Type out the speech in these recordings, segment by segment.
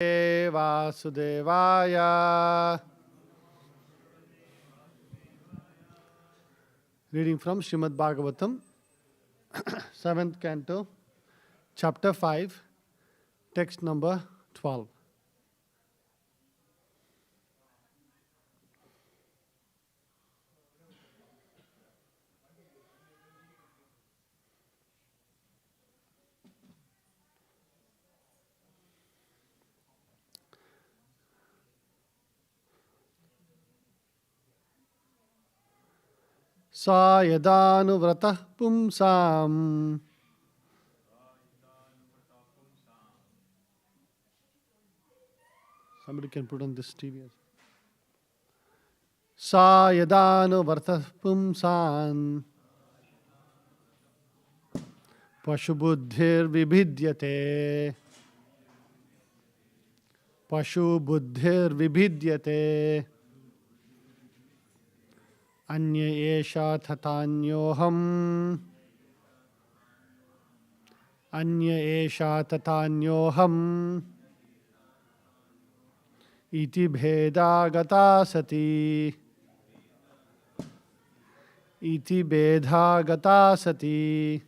Vasudevaya. Reading from Srimad Bhagavatam, 7th canto, chapter 5, text number 12. Sa yadanu vratah pumsam. Somebody can put on this TV. Sa yadanu vratah pumsan. Pashubuddhir vibhidyate. Pashubuddhir vibhidyate. Anya esha tathanyoham. Anya esha tathanyoham. Iti bheda gata sati. Iti bheda gata sati.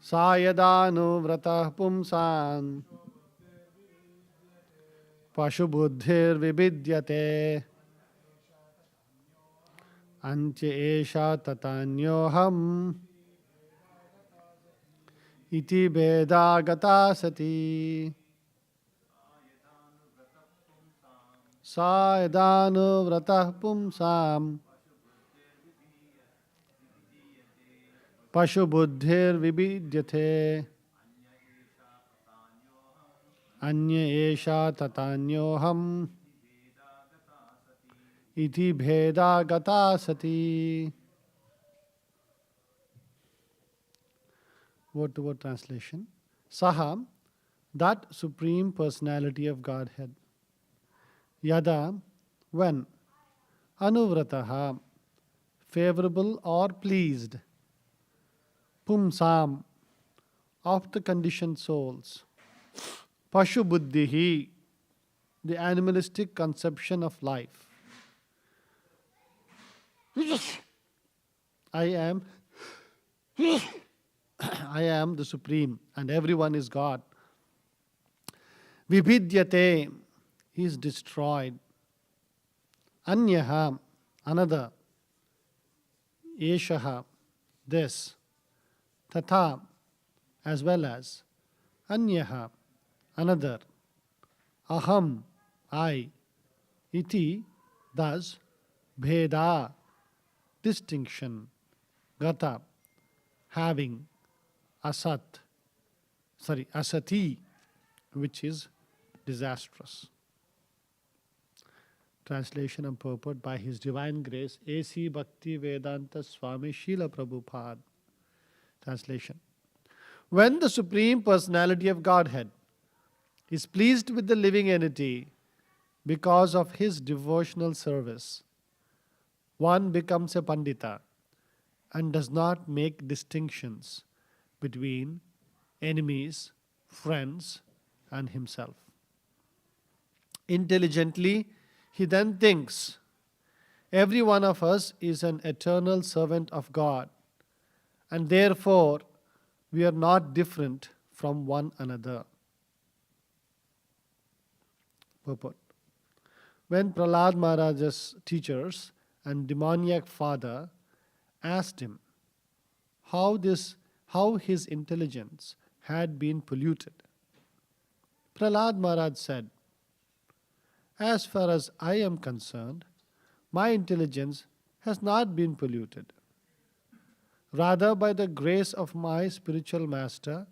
Sayadanu vratah pumsan. Pashubuddhir vibhidyate. Antya esha tatanyoham. Iti bheda gata sati. Sayadanu vratah pumsam. Pashubuddhir vibhidyate. Anya esha tatanyoham. Iti bheda gata sati. Word to word translation. Saha, that Supreme Personality of Godhead. Yada, when. Anuvrataha, favorable or pleased. Pumsam, of the conditioned souls. Pashu buddhihi, the animalistic conception of life. I am the Supreme and everyone is God. Vibhidyate, he is destroyed. Anyaha, another. Eshaha, this. Tatha, as well as. Anyaha, another. Aham, I. Iti, thus. Bheda, distinction. Gata, having. Asati, which is disastrous. Translation and purport by His Divine Grace, A.C. Bhakti Vedanta Swami Srila Prabhupada. Translation. When the Supreme Personality of Godhead is pleased with the living entity because of his devotional service, one becomes a Pandita and does not make distinctions between enemies, friends, and himself. Intelligently, he then thinks, every one of us is an eternal servant of God, and therefore we are not different from one another. Purport. When Prahlad Maharaj's teachers and demoniac father asked him how his intelligence had been polluted, Prahlad Maharaj said, as far as I am concerned, my intelligence has not been polluted. Rather, by the grace of my spiritual master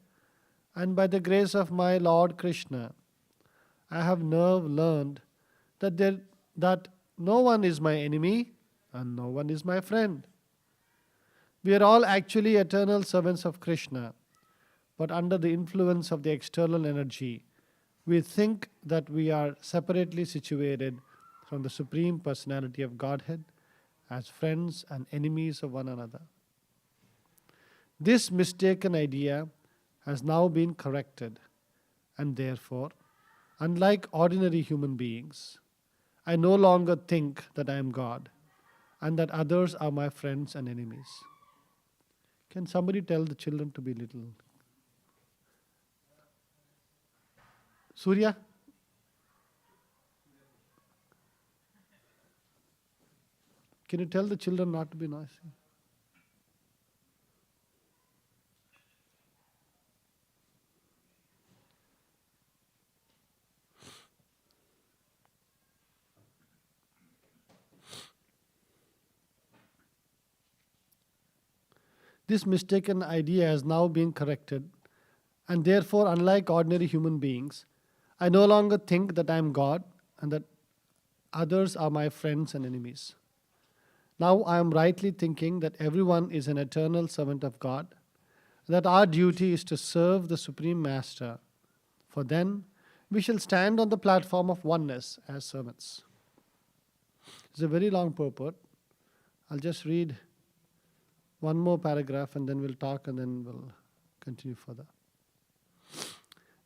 and by the grace of my Lord Krishna, I have now learned that no one is my enemy and no one is my friend. We are all actually eternal servants of Krishna, but under the influence of the external energy, we think that we are separately situated from the Supreme Personality of Godhead as friends and enemies of one another. This mistaken idea has now been corrected, and therefore, unlike ordinary human beings, I no longer think that I am God and that others are my friends and enemies. Can somebody tell the children to be little? Surya? Can you tell the children not to be noisy? This mistaken idea has now been corrected, and therefore, unlike ordinary human beings, I no longer think that I am God and that others are my friends and enemies. Now I am rightly thinking that everyone is an eternal servant of God, that our duty is to serve the Supreme Master, for then we shall stand on the platform of oneness as servants. It's a very long purport. I'll just read one more paragraph and then we'll talk and then we'll continue further.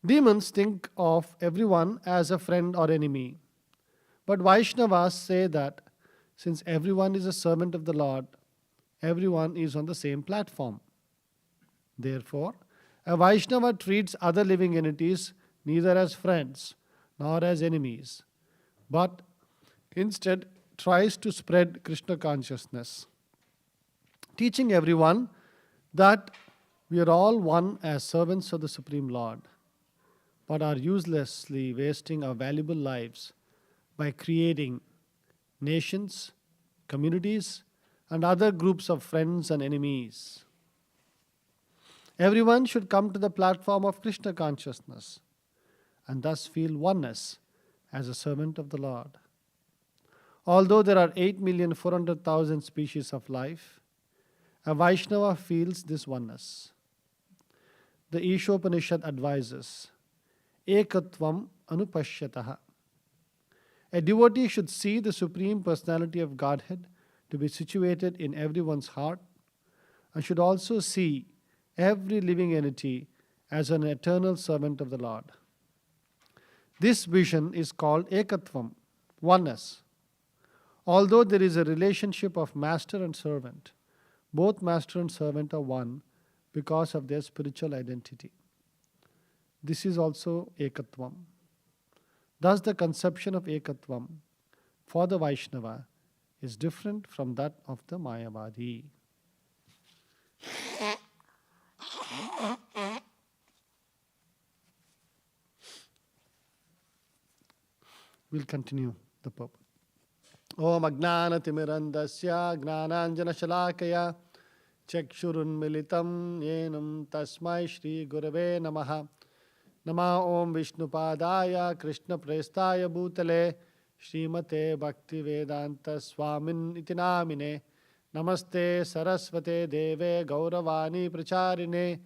Demons think of everyone as a friend or enemy, but Vaishnavas say that since everyone is a servant of the Lord, everyone is on the same platform. Therefore, a Vaishnava treats other living entities neither as friends nor as enemies, but instead tries to spread Krishna consciousness, teaching everyone that we are all one as servants of the Supreme Lord, but are uselessly wasting our valuable lives by creating nations, communities, and other groups of friends and enemies. Everyone should come to the platform of Krishna consciousness and thus feel oneness as a servant of the Lord. Although there are 8,400,000 species of life, a Vaishnava feels this oneness. The Ishopanishad advises, Ekatvam anupashyataha. A devotee should see the Supreme Personality of Godhead to be situated in everyone's heart and should also see every living entity as an eternal servant of the Lord. This vision is called Ekatvam, oneness. Although there is a relationship of master and servant, both master and servant are one because of their spiritual identity. This is also Ekatvam. Thus, the conception of Ekatvam for the Vaishnava is different from that of the Mayavadi. We'll continue the purpose. Om Agnanatimirandasya Gnananjanashalakaya Chakshurunmilitam Yenam Tasmai Shri Gurave Namaha Nama Om Vishnupadaya Krishna Prestaya Bhutale Srimate Bhakti Vedanta Swamin Itinamine Namaste Saraswate Deve Gauravani Pracharine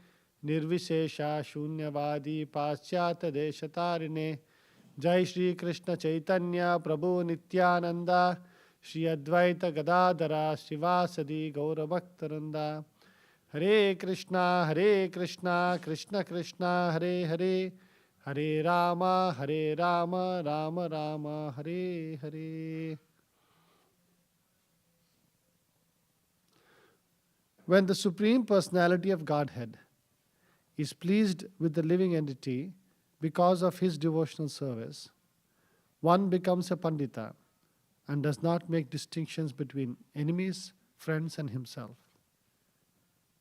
Nirvishesha Shunyavadi Paschyata Deshatarine Jai Shri Krishna Chaitanya Prabhu Nityananda Shri Advaita Gadadara Shivasadi Gauravaktaranda Hare Krishna Krishna Krishna Hare Hare Hare Rama Rama Rama Hare Hare. When the Supreme Personality of Godhead is pleased with the living entity because of his devotional service, one becomes a Pandita and does not make distinctions between enemies, friends, and himself.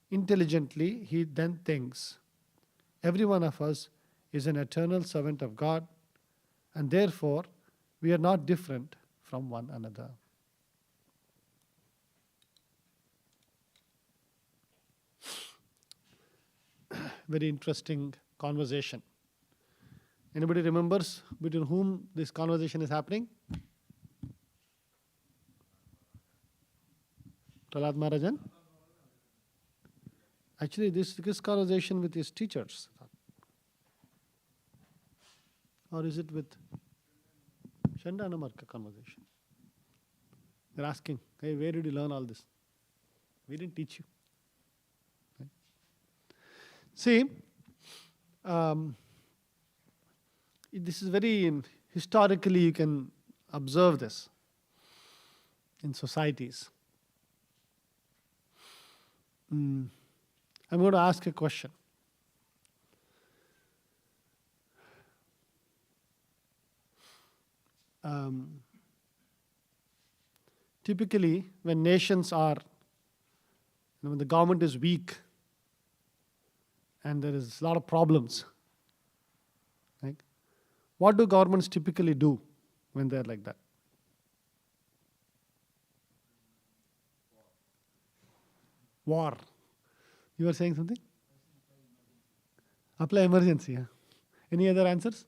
Intelligently, he then thinks, every one of us is an eternal servant of God, and therefore we are not different from one another. Very interesting conversation. Anybody remembers between whom this conversation is happening? Prahlad Maharajan? Actually, this conversation with his teachers. Or is it with Shandanamarka conversation? They're asking, hey, where did you learn all this? We didn't teach you. Right? See, um, this is very historically, you can observe this in societies. I'm going to ask a question. Typically, when nations are, when the government is weak and there is a lot of problems, right? What do governments typically do when they're like that? War. You were saying something? Apply emergency. Yeah. Any other answers?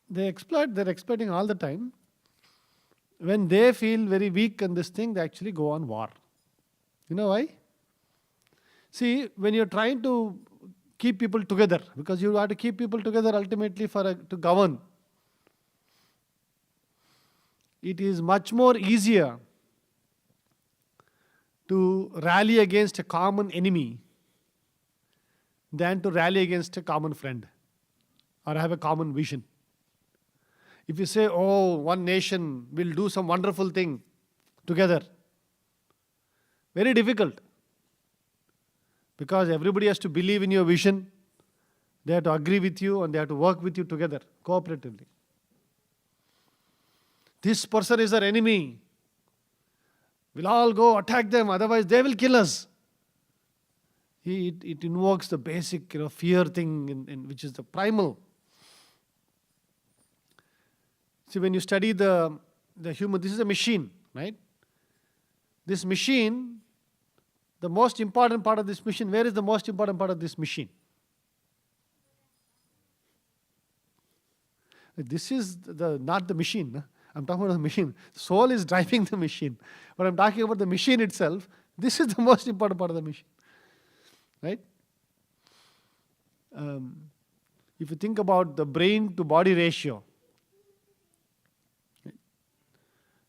They're exploiting all the time. When they feel very weak in this thing, they actually go on war. You know why? See, when you're trying to keep people together, because you have to keep people together ultimately to govern, it is much more easier to rally against a common enemy than to rally against a common friend or have a common vision. If you say, oh, one nation will do some wonderful thing together, very difficult. Because everybody has to believe in your vision, they have to agree with you, and they have to work with you together, cooperatively. This person is our enemy. We'll all go attack them, otherwise they will kill us. It invokes the basic fear thing, which is the primal. See, when you study the human, this is a machine, right? This machine, the most important part of this machine, where is the most important part of this machine? This is not the machine. No? I'm talking about the machine. The soul is driving the machine. But I'm talking about the machine itself. This is the most important part of the machine. Right? If you think about the brain to body ratio,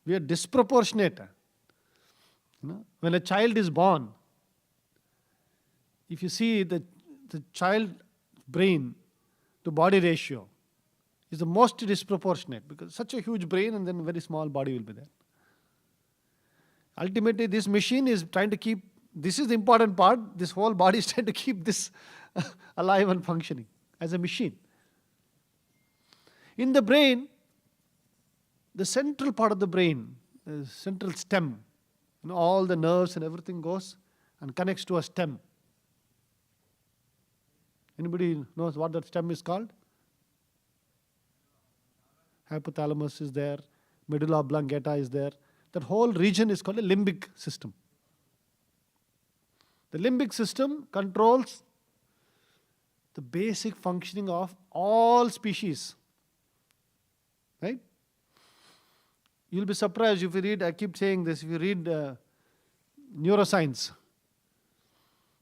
we are disproportionate. When a child is born, if you see the child brain to body ratio is the most disproportionate, because such a huge brain and then very small body will be there. Ultimately, this machine is trying to keep, this is the important part, this whole body is trying to keep this alive and functioning as a machine. In the brain, the central part of the brain, the central stem, all the nerves and everything goes and connects to a stem. Anybody knows what that stem is called? Hypothalamus is there, medulla oblongata is there. That whole region is called a limbic system. The limbic system controls the basic functioning of all species. Right? You'll be surprised if you read, I keep saying this, if you read neuroscience,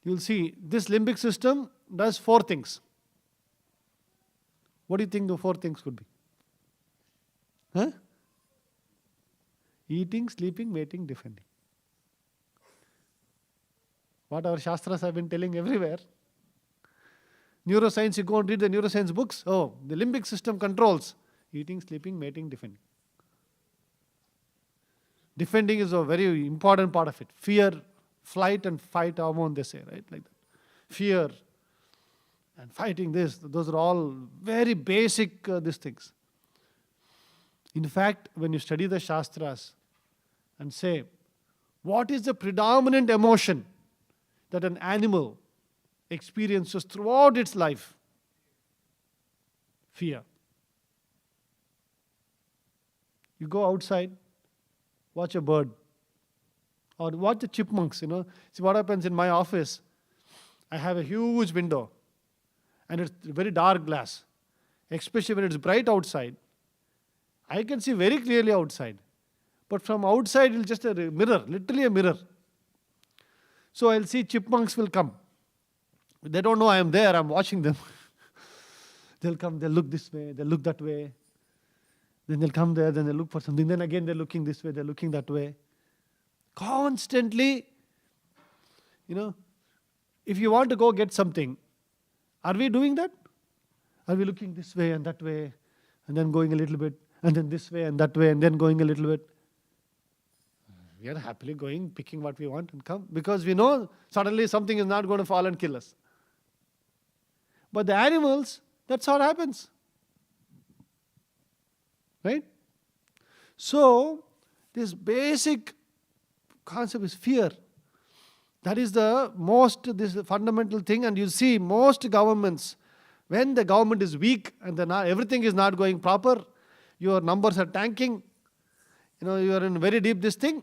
you'll see this limbic system does 4 things. What do you think the 4 things could be? Huh? Eating, sleeping, mating, defending. What our Shastras have been telling everywhere. Neuroscience, you go and read the neuroscience books. Oh, the limbic system controls eating, sleeping, mating, defending. Defending is a very important part of it. Fear, flight and fight hormone, they say, right? Like that. Fear and fighting this, those are all very basic these things. In fact, when you study the Shastras and say, what is the predominant emotion that an animal experiences throughout its life? Fear. You go outside, watch a bird, or watch the chipmunks, See what happens in my office, I have a huge window, and it's very dark glass, especially when it's bright outside. I can see very clearly outside. But from outside, it's just a mirror, literally a mirror. So I'll see chipmunks will come. They don't know I am there, I'm watching them. They'll come, they'll look this way, they'll look that way. Then they'll come there, then they'll look for something, then again they're looking this way, they're looking that way. Constantly, if you want to go get something, are we doing that? Are we looking this way and that way, and then going a little bit, and then this way and that way, and then going a little bit? We are happily going, picking what we want and come, because we know suddenly something is not going to fall and kill us. But the animals, that's how it happens. Right? So, this basic concept is fear. That is this fundamental thing, and you see most governments, when the government is weak and everything is not going proper, your numbers are tanking, you are in very deep this thing,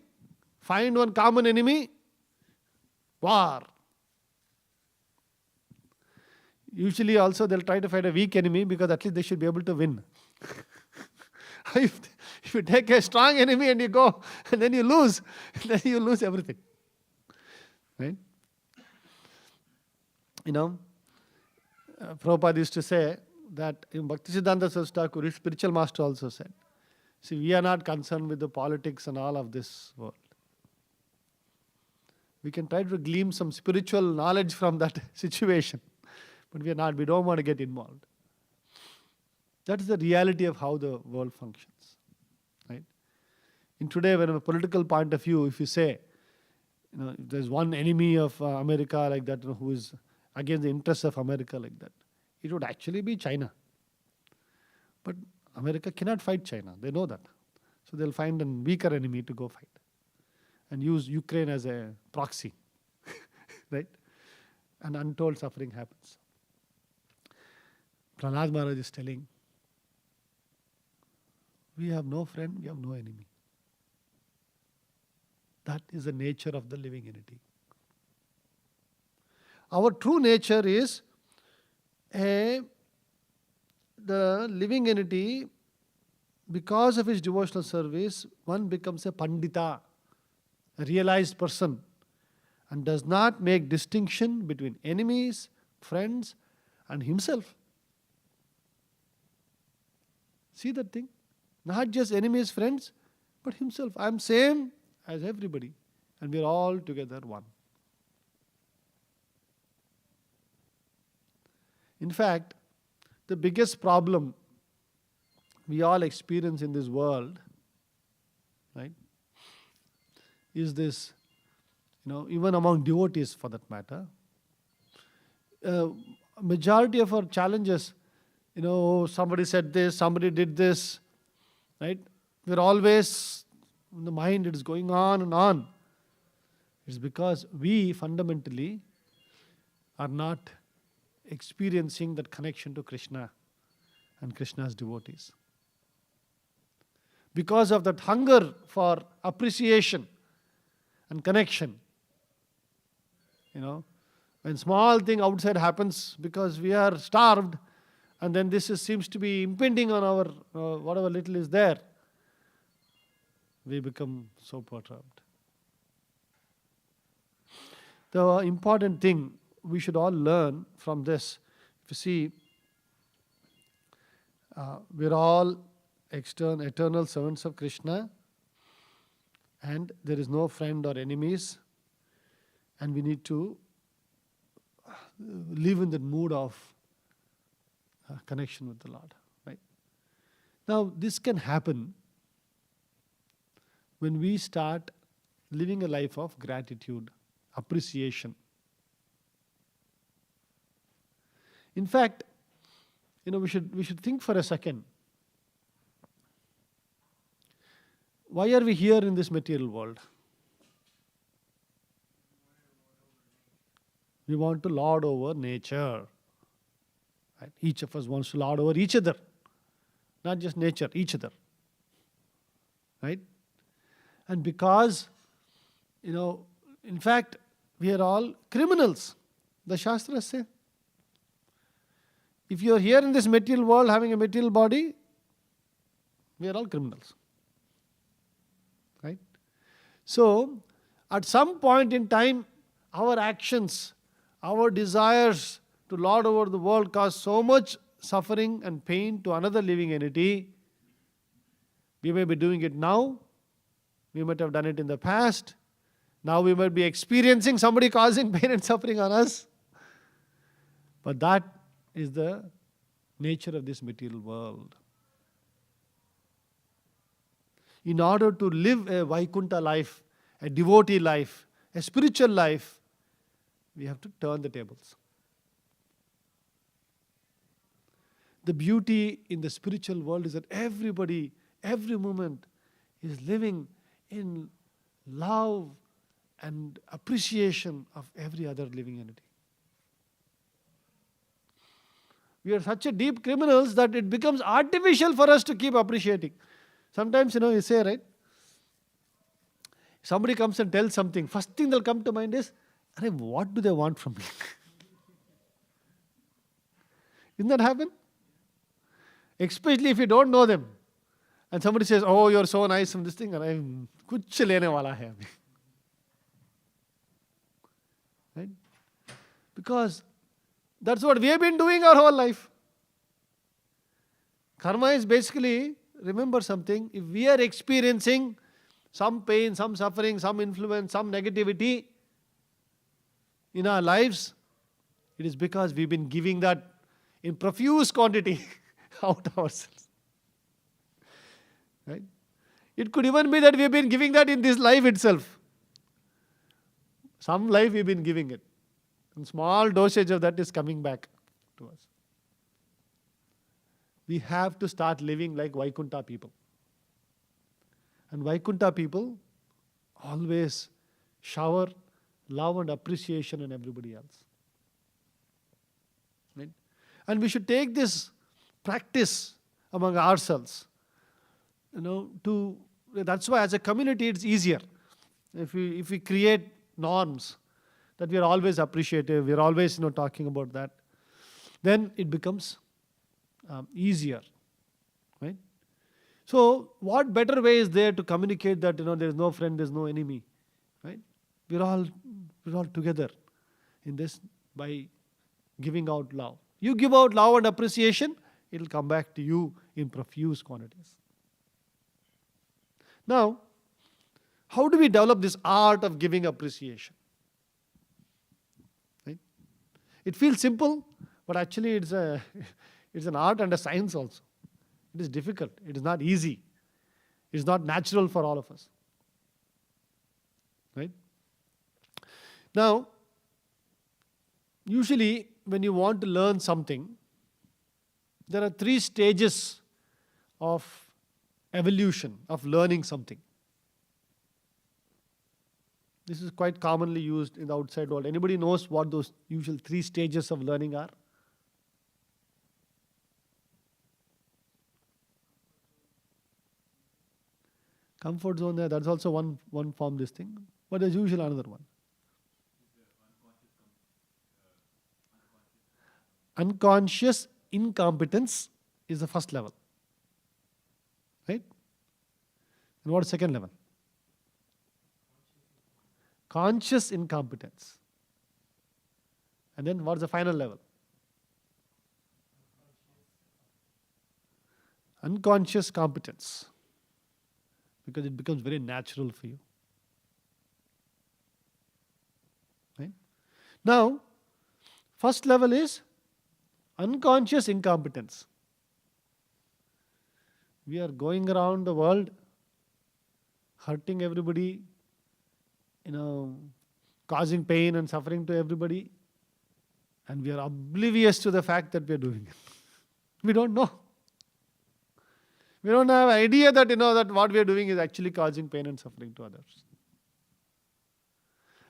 find one common enemy, war. Usually also they'll try to find a weak enemy because at least they should be able to win. If you take a strong enemy and you go, and then you lose everything. Right? Prabhupada used to say that Bhaktisiddhanta Saraswati Thakur, his spiritual master, also said, see, we are not concerned with the politics and all of this world. We can try to glean some spiritual knowledge from that situation, but we don't want to get involved. That is the reality of how the world functions. Right? In today, from a political point of view, if you say, if there's one enemy of America like that, who is against the interests of America like that, it would actually be China. But America cannot fight China. They know that. So they'll find a weaker enemy to go fight and use Ukraine as a proxy. Right? And untold suffering happens. Prahlad Maharaj is telling, we have no friend, we have no enemy. That is the nature of the living entity. Our true nature is the living entity. Because of his devotional service, one becomes a pandita, a realized person, and does not make distinction between enemies, friends, and himself. See that thing? Not just enemies, friends, but himself. I am same as everybody, and we are all together one. In fact, the biggest problem we all experience in this world, right, is this, even among devotees for that matter, majority of our challenges, somebody said this, somebody did this, right? We're always, in the mind it is going on and on. It's because we fundamentally are not experiencing that connection to Krishna and Krishna's devotees. Because of that hunger for appreciation and connection, when small thing outside happens because we are starved, and then seems to be impinging on our whatever little is there, we become so perturbed. The important thing we should all learn from this, if you see, we're all eternal servants of Krishna, and there is no friend or enemies, and we need to live in the mood of connection with the Lord. Right? Now, this can happen when we start living a life of gratitude, appreciation. In fact, we should think for a second. Why are we here in this material world? We want to lord over nature. Right? Each of us wants to lord over each other. Not just nature, each other. Right? And because, in fact, we are all criminals. The Shastras say. If you are here in this material world having a material body, we are all criminals. Right? So, at some point in time, our actions, our desires to lord over the world cause so much suffering and pain to another living entity We may be doing it now. We might have done it in the past. Now we might be experiencing somebody causing pain and suffering on us. But that is the nature of this material world. In order to live a Vaikuntha life, a devotee life, a spiritual life, we have to turn the tables. The beauty in the spiritual world is that everybody, every moment, is living in love and appreciation of every other living entity. We are such a deep criminals that it becomes artificial for us to keep appreciating. Sometimes, you say, right? Somebody comes and tells something, first thing they'll come to mind is, what do they want from me? Didn't that happen? Especially if you don't know them. And somebody says, oh, you're so nice from this thing. And I'm kuch lene wala hai abhi. Right? Because that's what we have been doing our whole life. Karma is basically, remember something, if we are experiencing some pain, some suffering, some influence, some negativity in our lives, it is because we've been giving that in profuse quantity out ourselves. Right? It could even be that we've been giving that in this life itself. Some life we've been giving it. And small dosage of that is coming back to us. We have to start living like Vaikuntha people. And Vaikuntha people always shower love and appreciation on everybody else. Right? And we should take this practice among ourselves. That's why as a community it's easier. If we create norms that we are always appreciative, we are always talking about that, then it becomes easier. Right? So what better way is there to communicate that there is no friend, there is no enemy. Right? We're all together in this by giving out love. You give out love and appreciation, it will come back to you in profuse quantities. Now, how do we develop this art of giving appreciation? Right? It feels simple, but actually it's an art and a science also. It is difficult. It is not easy. It is not natural for all of us. Right? Now, usually when you want to learn something, there are 3 stages of evolution of learning something. This is quite commonly used in the outside world. Anybody knows what those usual 3 stages of learning are? Comfort zone, that's also one form, this thing. But there's usually another one. Unconscious incompetence is the first level. Right? And what is second level? Conscious incompetence. And then what is the final level? Unconscious competence. Because it becomes very natural for you. Right? Now, first level is unconscious incompetence. We are going around the world, hurting everybody, causing pain and suffering to everybody, and we are oblivious to the fact that we are doing it. We don't know. We don't have an idea that that what we are doing is actually causing pain and suffering to others.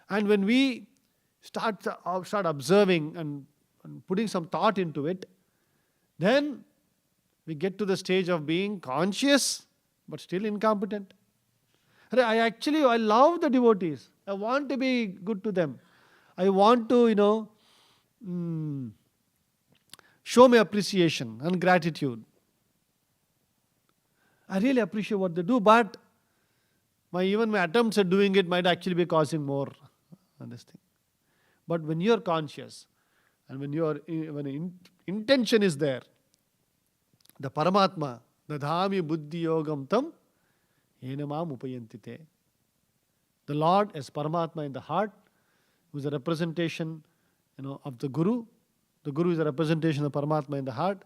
And when we start observing and putting some thought into it, then we get to the stage of being conscious but still incompetent. I love the devotees. I want to be good to them. I want to, show my appreciation and gratitude. I really appreciate what they do, but even my attempts at doing it might actually be causing more on this thing. But when you are conscious and when intention is there, the Paramatma, Dadhami Buddhi Yogam Tam Yenamam upayantite. The Lord as Paramatma in the heart, who is a representation, of the Guru. The Guru is a representation of Paramatma in the heart.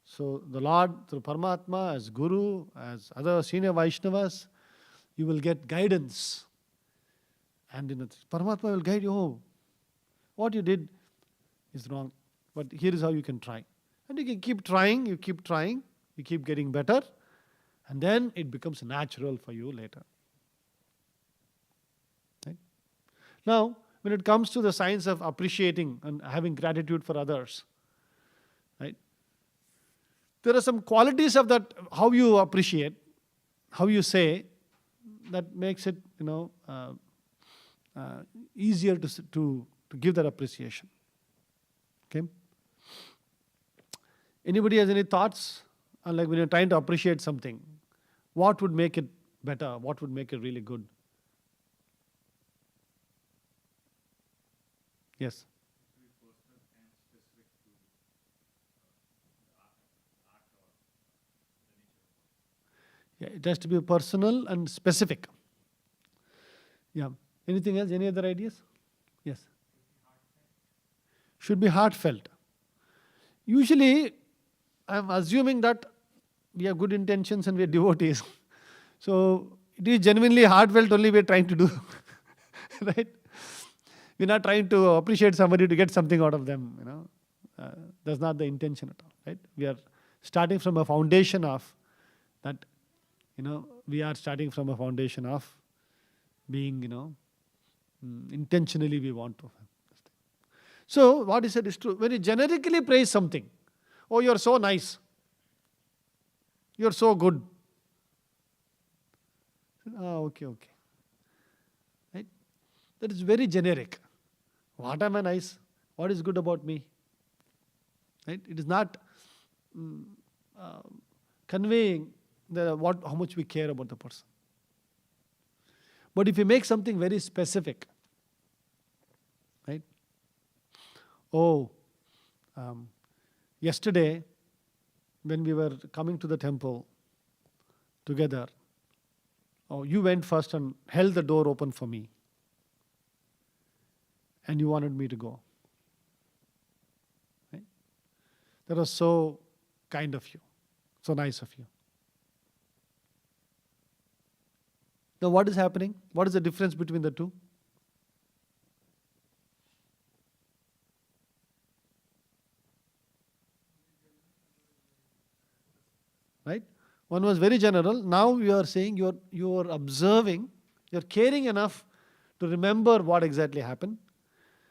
So the Lord through Paramatma as Guru, as other senior Vaishnavas, you will get guidance. And Paramatma will guide you. Oh, what you did is wrong, but here is how you can try. And you can keep trying, you keep getting better, and then it becomes natural for you later. Right? Now, when it comes to the science of appreciating and having gratitude for others, right? There are some qualities of that, how you appreciate, how you say, that makes it, easier to give that appreciation. Okay? Anybody has any thoughts? Like when you're trying to appreciate something, what would make it better? What would make it really good? Yes. Yeah, it has to be personal and specific. Yeah. Anything else? Any other ideas? Yes. Should be heartfelt. Usually, I'm assuming that we have good intentions and we are devotees. So it is genuinely heartfelt only we are trying to do. Right? We're not trying to appreciate somebody to get something out of them. That's not the intention at all. Right? We are starting from a foundation of that. We are starting from a foundation of being, intentionally we want to. So what he said is true. When you generically praise something, oh, you're so nice, you're so good. Okay. Right? That is very generic. What am I nice? What is good about me? Right? It is not conveying how much we care about the person. But if you make something very specific, right? Oh, yesterday when we were coming to the temple together, you went first and held the door open for me. And you wanted me to go. Right? That was so kind of you, so nice of you. Now what is happening? What is the difference between the two? Right? One was very general. Now you are saying you are observing, you are caring enough to remember what exactly happened,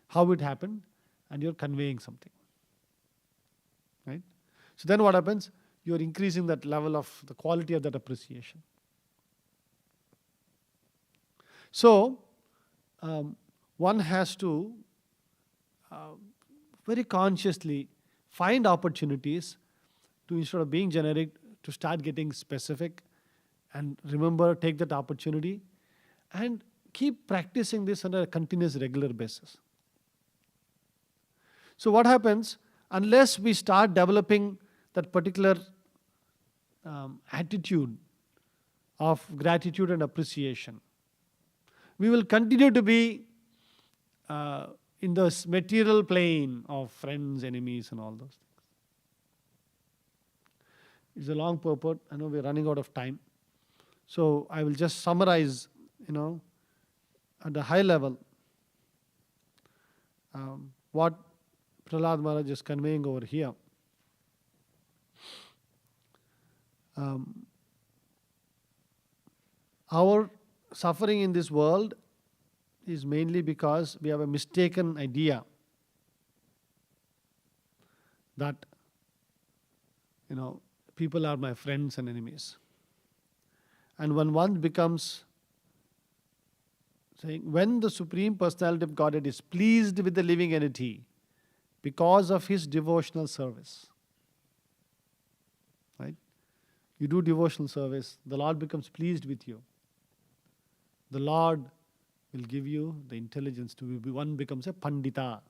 how it happened, and you are conveying something. Right? So then what happens? You are increasing that level of the quality of that appreciation. So one has to very consciously find opportunities to, instead of being generic, to start getting specific, and remember, take that opportunity and keep practicing this on a continuous, regular basis. So what happens, unless we start developing that particular attitude of gratitude and appreciation, we will continue to be in this material plane of friends, enemies, and all those things. It's a long purport. I know we're running out of time. So I will just summarize, at a high level, what Prahlad Maharaj is conveying over here. Our suffering in this world is mainly because we have a mistaken idea that, people are my friends and enemies. And when one becomes saying, when the Supreme Personality of Godhead is pleased with the living entity because of his devotional service, right? You do devotional service, the Lord becomes pleased with you. The Lord will give you the intelligence to be, one becomes a Pandita.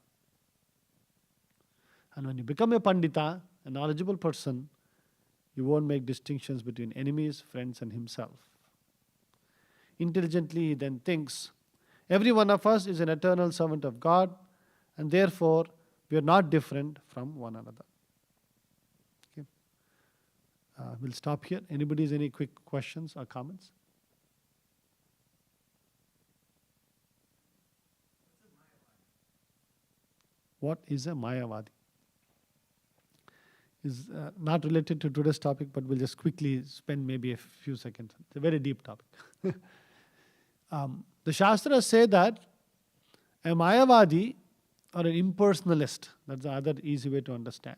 And when you become a Pandita, a knowledgeable person, you won't make distinctions between enemies, friends, and himself. intelligently he then thinks, every one of us is an eternal servant of God, and therefore we are not different from one another. Okay. We'll stop here. Anybody has any quick questions or comments? What is a Mayavadi? Is not related to today's topic, but we'll just quickly spend maybe a few seconds. It's a very deep topic. The Shastras say that a Mayavadi or an impersonalist, that's the other easy way to understand.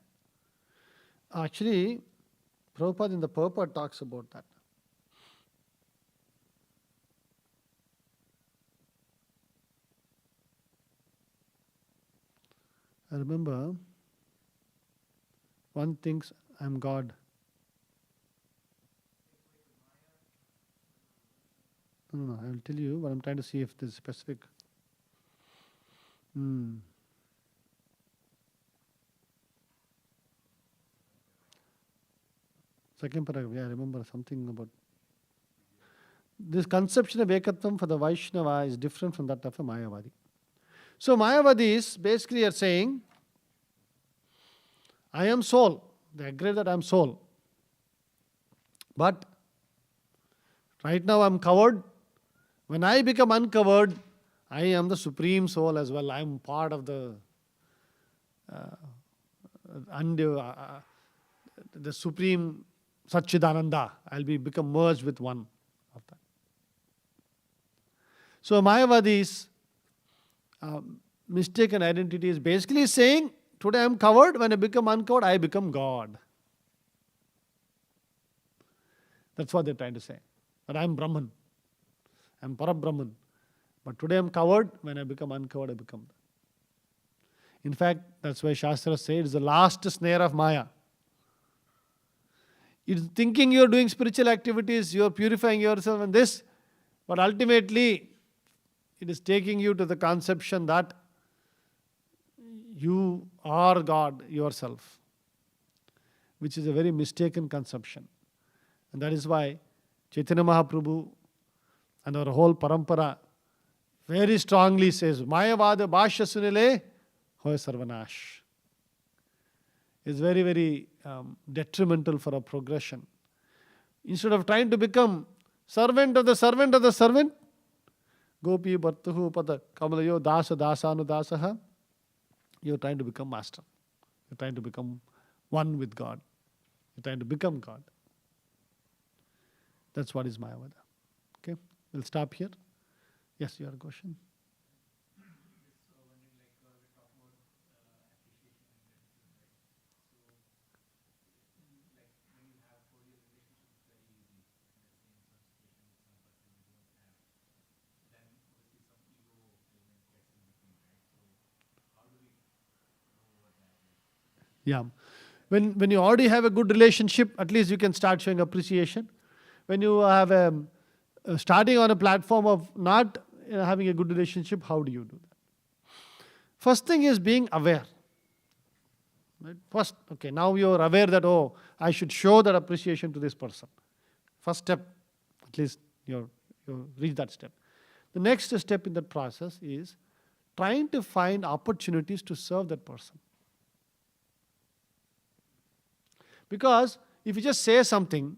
Actually, Prabhupada in the purport talks about that. I remember one thinks I'm God. No, I will tell you, but I'm trying to see if this is specific. Second paragraph, yeah, I remember something about this conception of Ekatvam for the Vaishnava is different from that of a Mayavadi. So Mayavadis basically are saying, I am soul. They agree that I am soul. But right now I am covered. When I become uncovered, I am the supreme soul as well. I am part of the supreme Satchidananda. I'll become merged with one of that. So Mayavadi's mistaken identity is basically saying, today I am covered, when I become uncovered, I become God. That's what they're trying to say. But I am Brahman. I am Parabrahman. But today I am covered, when I become uncovered, I become that. In fact, that's why Shastra says it's the last snare of Maya. It's thinking you're doing spiritual activities, you're purifying yourself and this, but ultimately it is taking you to the conception that you are God yourself, which is a very mistaken conception. And that is why Chaitanya Mahaprabhu and our whole parampara very strongly says, Mayavada Bhashya Sunile Hoy Sarvanash. It's very, very detrimental for our progression. Instead of trying to become servant of the servant of the servant, Gopi Bhartuhu Pada Kamalayo Dasa Dasanu Dasaha, you're trying to become master. You're trying to become one with God. You're trying to become God. That's what is Mayavada. Okay, we'll stop here. Yes, you have a question? Yeah. When you already have a good relationship, at least you can start showing appreciation. When you have starting on a platform of not having a good relationship, how do you do that? First thing is being aware. Right? First, okay, now you're aware that, oh, I should show that appreciation to this person. First step, at least you reach that step. The next step in that process is trying to find opportunities to serve that person. Because if you just say something,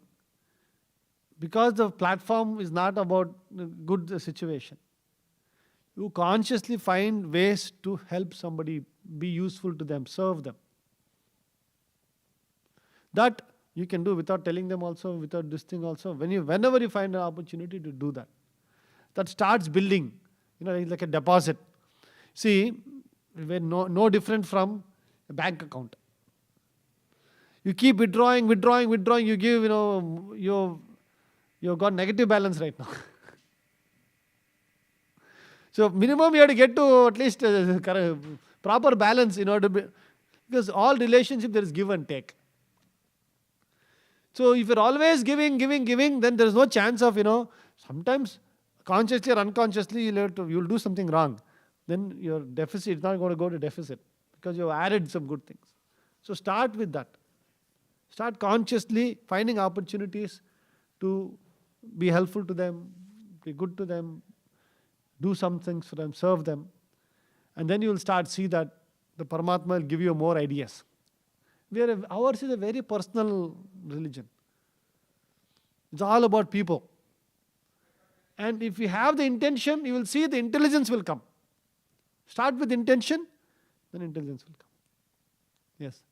because the platform is not about a good situation, you consciously find ways to help somebody, be useful to them, serve them. That you can do without telling them also, without this thing also. Whenever you find an opportunity to do that, that starts building, like a deposit. See, we're no different from a bank account. You keep withdrawing, you give, you've got negative balance right now. So minimum you have to get to at least proper balance in order to because all relationship there is give and take. So if you're always giving, then there is no chance of, sometimes consciously or unconsciously you'll do something wrong. Then your deficit is not going to go to deficit because you've added some good things. So start with that. Start consciously finding opportunities to be helpful to them, be good to them, do some things for them, serve them. And then you will start see that the Paramatma will give you more ideas. Ours is a very personal religion. It's all about people. And if you have the intention, you will see the intelligence will come. Start with intention, then intelligence will come. Yes.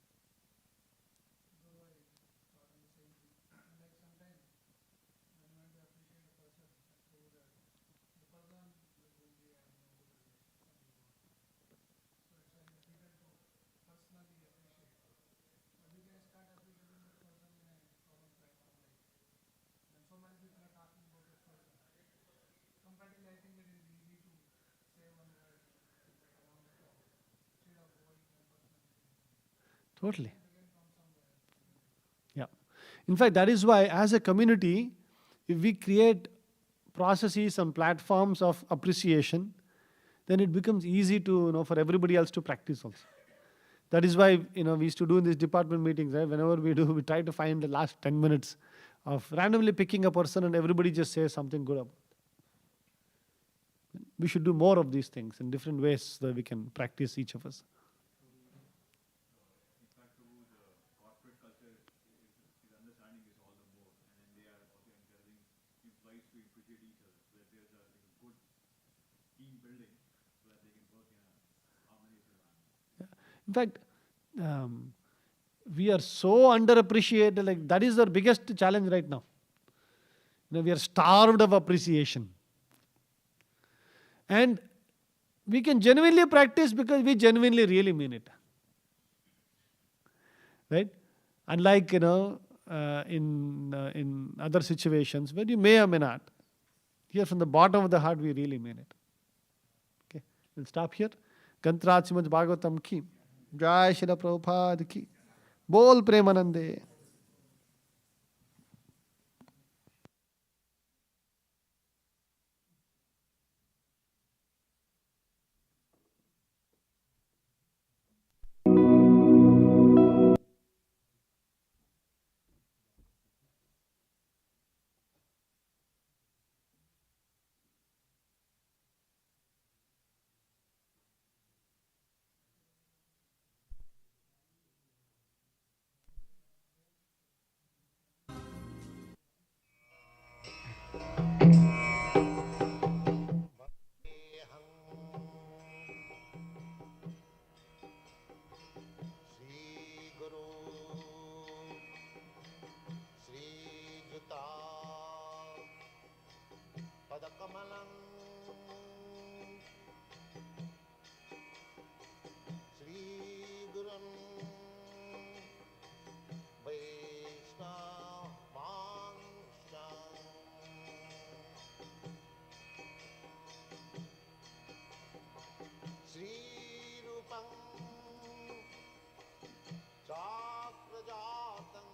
Totally. Yeah. In fact, that is why, as a community, if we create processes and platforms of appreciation, then it becomes easy to, for everybody else to practice also. That is why, we used to do in these department meetings, right? Whenever we do, we try to find the last 10 minutes of randomly picking a person and everybody just says something good about it. We should do more of these things in different ways so that we can practice each of us. In fact, we are so underappreciated. Like that is our biggest challenge right now. We are starved of appreciation, and we can genuinely practice because we genuinely really mean it. Right? Unlike in other situations where you may or may not. Here, from the bottom of the heart, we really mean it. Okay, we'll stop here. Gantrat Srimad Bhagavatam ki. Jai Shri Prabhupada ki. Bol Premanande. Padakamalaಂ